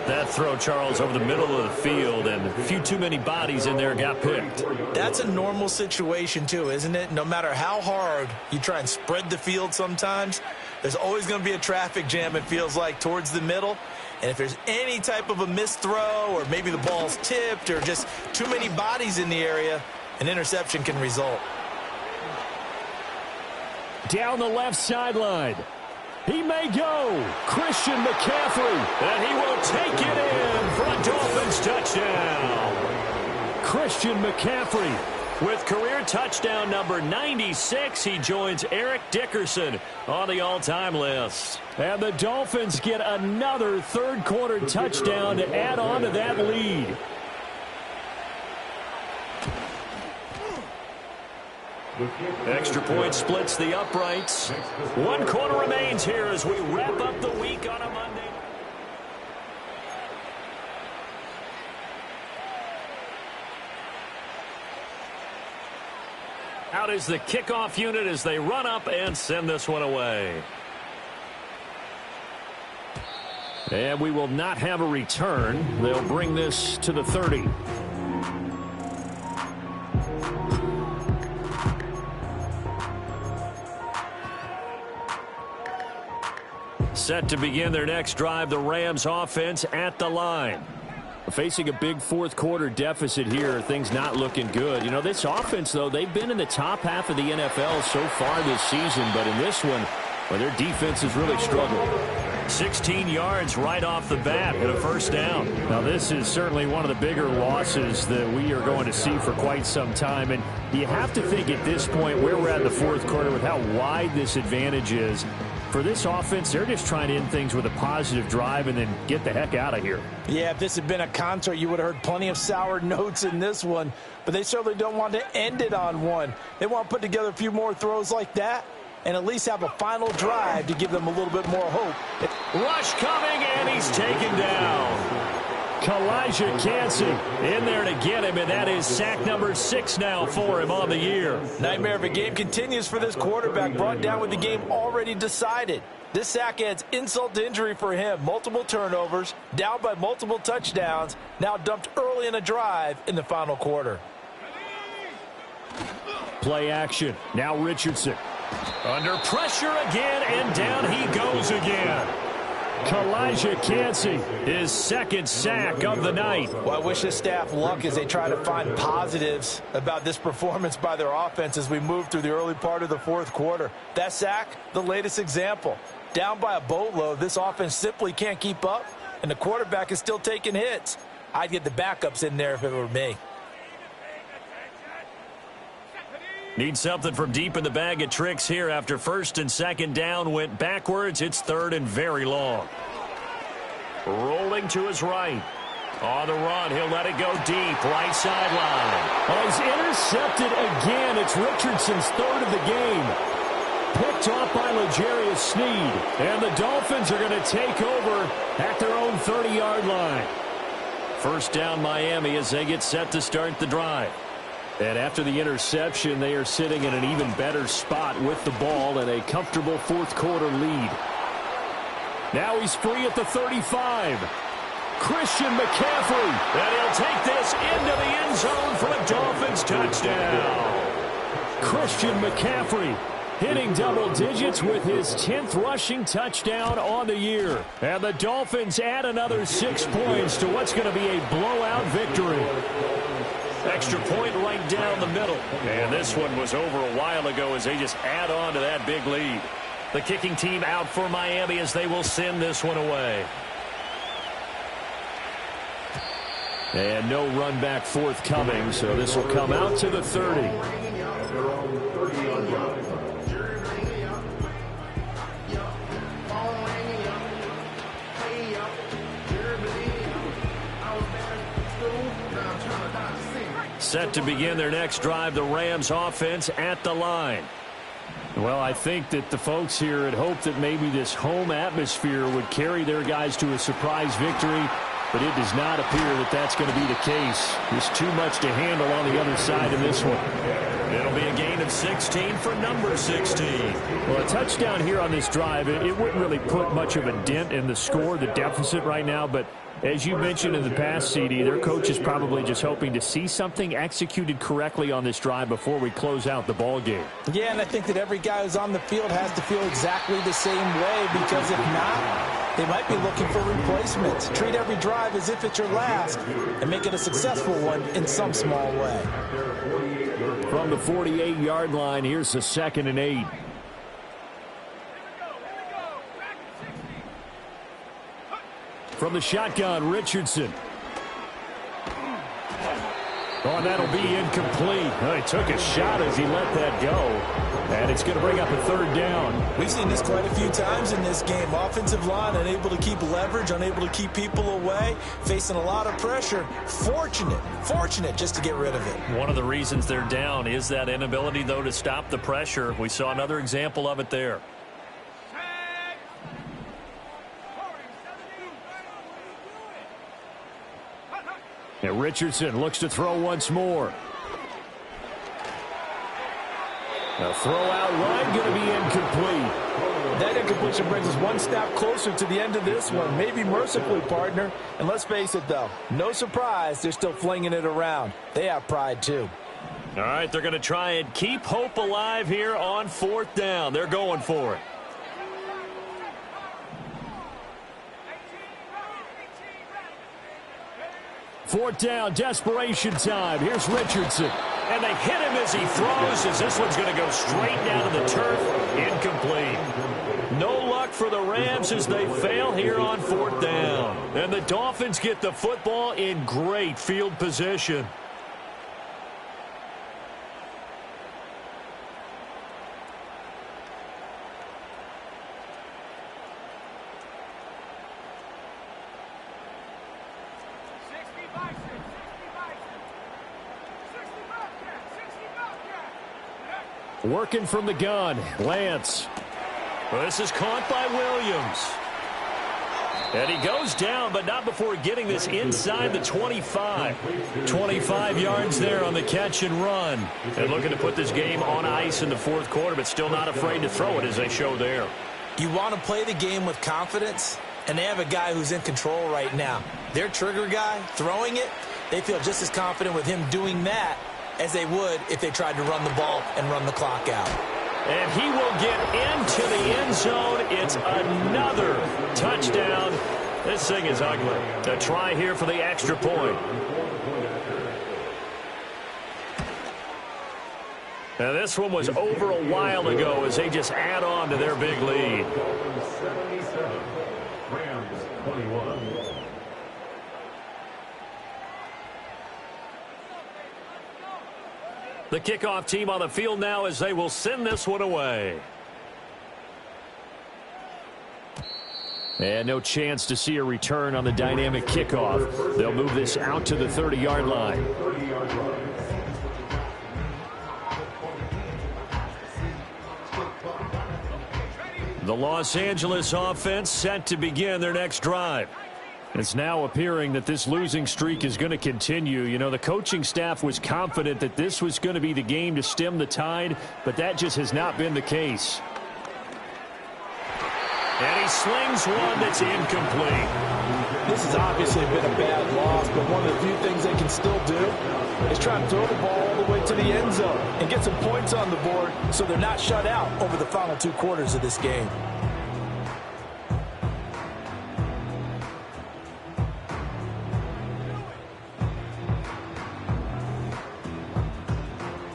That throw, Charles, over the middle of the field, and a few too many bodies in there got picked. That's a normal situation, too, isn't it? No matter how hard you try and spread the field sometimes, there's always going to be a traffic jam, it feels like, towards the middle. And if there's any type of a missed throw, or maybe the ball's tipped, or just too many bodies in the area, an interception can result. Down the left sideline. He may go. Christian McCaffrey. And he will take it in for a Dolphins touchdown. Christian McCaffrey. With career touchdown number 96, he joins Eric Dickerson on the all-time list. And the Dolphins get another third-quarter touchdown to add on to that lead. Extra point splits the uprights. 1 quarter remains here as we wrap up the week on a Monday. Out is the kickoff unit as they run up and send this one away. And we will not have a return. They'll bring this to the 30. Set to begin their next drive, the Rams offense at the line. Facing a big fourth-quarter deficit here, things not looking good. You know, this offense, though, they've been in the top half of the NFL so far this season, but in this one, well, their defense has really struggled. 16 yards right off the bat and a first down. Now, this is certainly one of the bigger losses that we are going to see for quite some time, and you have to think at this point where we're at in the fourth quarter with how wide this advantage is. For this offense, they're just trying to end things with a positive drive and then get the heck out of here. Yeah, if this had been a concert, you would have heard plenty of sour notes in this one. But they certainly don't want to end it on one. They want to put together a few more throws like that and at least have a final drive to give them a little bit more hope. Rush coming, and he's taken down. Kalijah Kancey in there to get him, and that is sack number 6 now for him on the year. Nightmare of a game continues for this quarterback, brought down with the game already decided. This sack adds insult to injury for him. Multiple turnovers, down by multiple touchdowns, now dumped early in a drive in the final quarter. Play action. Now Richardson. Under pressure again, and down he goes again. Kalijah Kancey, his second sack of the night. Well, I wish the staff luck as they try to find positives about this performance by their offense as we move through the early part of the fourth quarter. That sack, the latest example. Down by a boatload, this offense simply can't keep up, and the quarterback is still taking hits. I'd get the backups in there if it were me. Need something from deep in the bag of tricks here after first and second down went backwards. It's third and very long. Rolling to his right. On the run, he'll let it go deep, right sideline. Oh, he's intercepted again. It's Richardson's third of the game. Picked off by L'Jarius Sneed. And the Dolphins are going to take over at their own 30-yard line. First down Miami as they get set to start the drive. And after the interception, they are sitting in an even better spot with the ball and a comfortable fourth-quarter lead. Now he's free at the 35. Christian McCaffrey. And he'll take this into the end zone for a Dolphins touchdown. Christian McCaffrey hitting double digits with his 10th rushing touchdown on the year. And the Dolphins add another 6 points to what's going to be a blowout victory. Extra point right down the middle. And this one was over a while ago as they just add on to that big lead. The kicking team out for Miami as they will send this one away. And no run back forthcoming, so this will come out to the 30. Set to begin their next drive, the Rams offense at the line. Well, I think that the folks here had hoped that maybe this home atmosphere would carry their guys to a surprise victory, but it does not appear that that's going to be the case. There's too much to handle on the other side in this one. It'll be a gain of 16 for number 16. Well, a touchdown here on this drive, it wouldn't really put much of a dent in the score, the deficit right now, but as you mentioned in the past, CD, their coach is probably just hoping to see something executed correctly on this drive before we close out the ball game. Yeah, and I think that every guy who's on the field has to feel exactly the same way, because if not, they might be looking for replacements. Treat every drive as if it's your last and make it a successful one in some small way. From the 48-yard line, here's the 2nd and 8. From the shotgun, Richardson. Oh, and that'll be incomplete. Oh, he took a shot as he let that go. And it's going to bring up a 3rd down. We've seen this quite a few times in this game. Offensive line unable to keep leverage, unable to keep people away, facing a lot of pressure. Fortunate just to get rid of it. One of the reasons they're down is that inability, though, to stop the pressure. We saw another example of it there. And Richardson looks to throw once more. A throw out wide, going to be incomplete. That incompletion brings us one step closer to the end of this one. Maybe mercifully, partner. And let's face it, though, no surprise, they're still flinging it around. They have pride, too. All right, they're going to try and keep hope alive here on 4th down. They're going for it. Fourth down, desperation time. Here's Richardson. And they hit him as he throws, as this one's going to go straight down to the turf. Incomplete. No luck for the Rams as they fail here on 4th down. And the Dolphins get the football in great field position. Working from the gun, Lance. Well, this is caught by Williams. And he goes down, but not before getting this inside the 25. 25 yards there on the catch and run. And looking to put this game on ice in the 4th quarter, but still not afraid to throw it as they show there. You want to play the game with confidence, and they have a guy who's in control right now. Their trigger guy, throwing it, they feel just as confident with him doing that as they would if they tried to run the ball and run the clock out. And he will get into the end zone. It's another touchdown. This thing is ugly. A try here for the extra point. Now this one was over a while ago as they just add on to their big lead. 77, Rams 21. The kickoff team on the field now as they will send this one away. And no chance to see a return on the dynamic kickoff. They'll move this out to the 30-yard line. The Los Angeles offense set to begin their next drive. It's now appearing that this losing streak is going to continue. You know, the coaching staff was confident that this was going to be the game to stem the tide, but that just has not been the case. And he slings one that's incomplete. This has obviously been a bad loss, but one of the few things they can still do is try and throw the ball all the way to the end zone and get some points on the board so they're not shut out over the final 2 quarters of this game.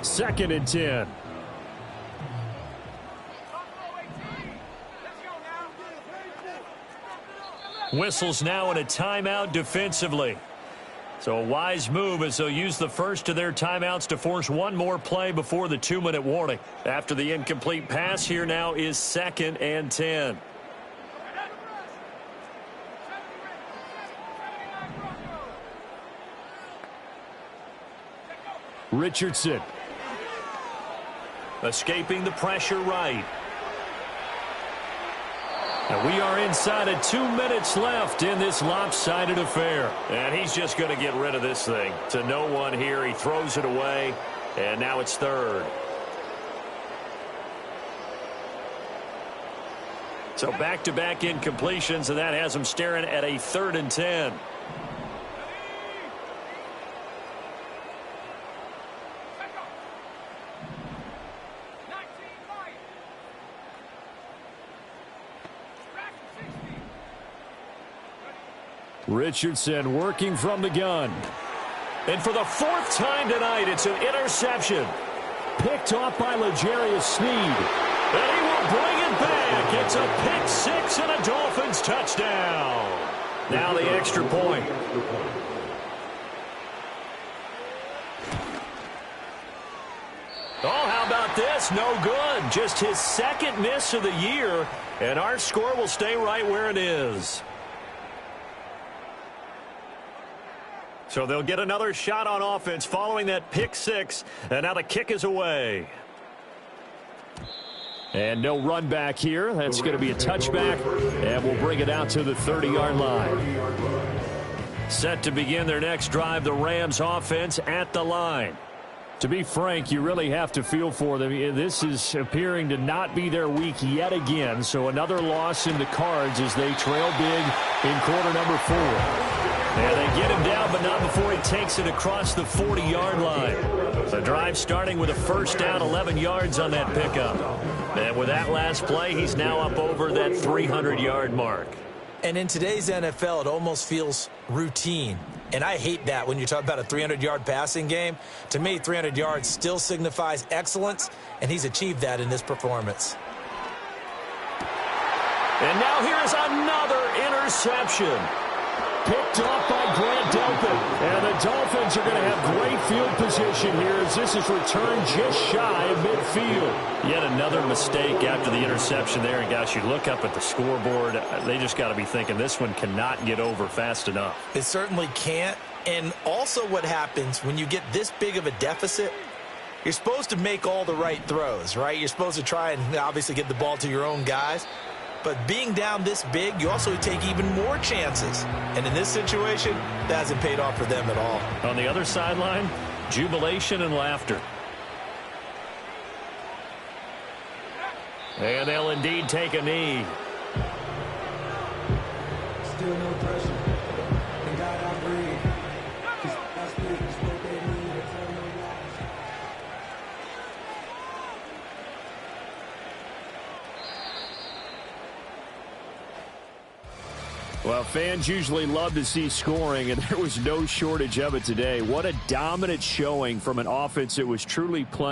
Second and 10. Whistles now in a timeout defensively. So a wise move as they'll use the first of their timeouts to force one more play before the 2-minute warning. After the incomplete pass, here now is 2nd and 10. Richardson. Escaping the pressure right. And we are inside of 2 minutes left in this lopsided affair. And he's just going to get rid of this thing. To no one here. He throws it away. And now it's 3rd. So back-to-back incompletions, and that has him staring at a 3rd and 10. Richardson working from the gun. And for the 4th time tonight, it's an interception. Picked off by L'Jarius Sneed. And he will bring it back. It's a pick 6 and a Dolphins touchdown. Now the extra point. Oh, how about this? No good. Just his 2nd miss of the year. And our score will stay right where it is. So they'll get another shot on offense following that pick 6. And now the kick is away. And no run back here. That's going to be a touchback. And we'll bring it out to the 30-yard line. Set to begin their next drive, the Rams offense at the line. To be frank, you really have to feel for them. This is appearing to not be their week yet again. So another loss in the cards as they trail big in quarter number 4. And they get him down, but not before he takes it across the 40-yard line. The drive starting with a first down, 11 yards on that pickup. And with that last play, he's now up over that 300-yard mark. And in today's NFL, it almost feels routine. And I hate that when you talk about a 300-yard passing game. To me, 300 yards still signifies excellence, and he's achieved that in this performance. And now here is another interception. Picked off by Grant Dolphin. And the Dolphins are going to have great field position here as this is returned just shy of midfield. Yet another mistake after the interception there. And, gosh, you look up at the scoreboard. They just got to be thinking this one cannot get over fast enough. It certainly can't. And also what happens when you get this big of a deficit, you're supposed to make all the right throws, right? You're supposed to try and obviously get the ball to your own guys. But being down this big, you also take even more chances. And in this situation, that hasn't paid off for them at all. On the other sideline, jubilation and laughter. And they'll indeed take a knee. Still no pressure. And God, I breathe. That's what they need. Well, fans usually love to see scoring, and there was no shortage of it today. What a dominant showing from an offense that was truly playing.